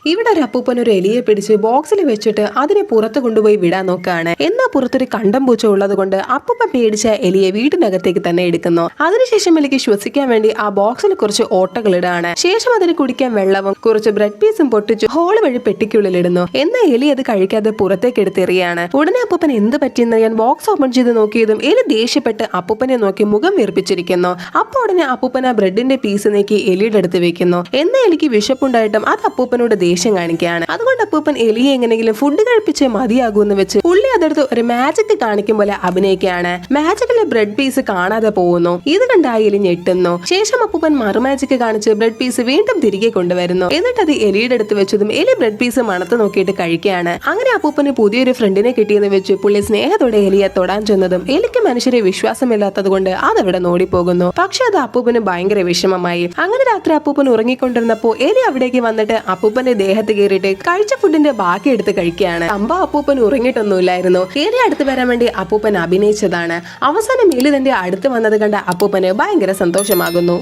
ഇവിടെ ഒരു അപ്പൂപ്പൻ ഒരു എലിയെ പിടിച്ച് ബോക്സിൽ വെച്ചിട്ട് അതിനെ പുറത്ത് കൊണ്ടുപോയി വിടാൻ നോക്കുകയാണ്. എന്നാൽ പുറത്തൊരു കണ്ടം പൂച്ച ഉള്ളത് കൊണ്ട് അപ്പൂപ്പൻ പേടിച്ച എലിയെ വീടിനകത്തേക്ക് തന്നെ എടുക്കുന്നു. അതിനുശേഷം എലിക്ക് ശ്വസിക്കാൻ വേണ്ടി ആ ബോക്സിൽ കുറച്ച് ഓട്ടകൾ ഇടാണ്. ശേഷം അതിന് കുടിക്കാൻ വെള്ളവും കുറച്ച് ബ്രെഡ് പീസും പൊട്ടിച്ച് ഹോൾ വഴി പെട്ടിക്കുള്ളിൽ ഇടുന്നു. എന്നാൽ എലി അത് കഴിക്കാതെ പുറത്തേക്ക് എടുത്തെറിയാണ്. ഉടനെ അപ്പൂപ്പൻ എന്ത് പറ്റിയെന്ന് ഞാൻ ബോക്സ് ഓപ്പൺ ചെയ്ത് നോക്കിയതും എലി ദേഷ്യപ്പെട്ട് അപ്പൂപ്പനെ നോക്കി മുഖം വീർപ്പിച്ചിരിക്കുന്നു. അപ്പോൾ ഉടനെ അപ്പൂപ്പൻ ആ ബ്രെഡിന്റെ പീസ് നീക്കി എലിയുടെ അടുത്ത് വെക്കുന്നു. എന്നാൽ എലിക്ക് വിശപ്പുണ്ടായിട്ടും അത് അപ്പൂപ്പനോട് ദേഷ്യം കാണിക്കുകയാണ്. അതുകൊണ്ട് അപ്പൂപ്പൻ എലിയെ എങ്ങനെയെങ്കിലും ഫുഡ് കഴിപ്പിച്ച് മതിയാകുമെന്ന് വെച്ച് പുള്ളി അതെടുത്ത് ഒരു മാജിക് കാണിക്കും പോലെ അഭിനയിക്കുകയാണ്. മാജിക്കിലെ ബ്രെഡ് പീസ് കാണാതെ പോകുന്നു. ഇത് കണ്ട് ആ എലി ഞെട്ടുന്നു. ശേഷം അപ്പൂപ്പൻ മറുമാജിക് കാണിച്ച് ബ്രെഡ് പീസ് വീണ്ടും തിരികെ കൊണ്ടുവരുന്നു. എന്നിട്ട് അത് എലിയുടെ അടുത്ത് വെച്ചതും എലി ബ്രെഡ് പീസ് മണത്ത് നോക്കിയിട്ട് കഴിക്കുകയാണ്. അങ്ങനെ അപ്പൂപ്പന് പുതിയൊരു ഫ്രണ്ടിനെ കിട്ടിയെന്ന് വെച്ച് പുള്ളി സ്നേഹത്തോടെ എലിയെ തൊടാൻ ചെന്നതും എലിക്ക് മനുഷ്യരെ വിശ്വാസമില്ലാത്തത് കൊണ്ട് അതവിടെ നോടിപ്പോകുന്നു. പക്ഷെ അത് അപ്പൂപ്പന് ഭയങ്കര വിഷമമായി. അങ്ങനെ രാത്രി അപ്പൂപ്പൻ ഉറങ്ങിക്കൊണ്ടിരുന്നപ്പോൾ എലി അവിടേക്ക് വന്നിട്ട് അപ്പൂപ്പന്റെ ദേഹത്ത് കയറിയിട്ട് കഴിച്ച ഫുഡിന്റെ ബാക്കി എടുത്ത് കഴിക്കുകയാണ്. അപ്പൂപ്പൻ ഉറങ്ങിയിട്ടൊന്നുമില്ലായിരുന്നു. എലി അടുത്ത് വരാൻ വേണ്ടി അപ്പൂപ്പൻ അഭിനയിച്ചതാണ്. അവസാനം എലി തന്റെ അടുത്ത് വന്നത് കണ്ട അപ്പൂപ്പന് ഭയങ്കര സന്തോഷമാകുന്നു.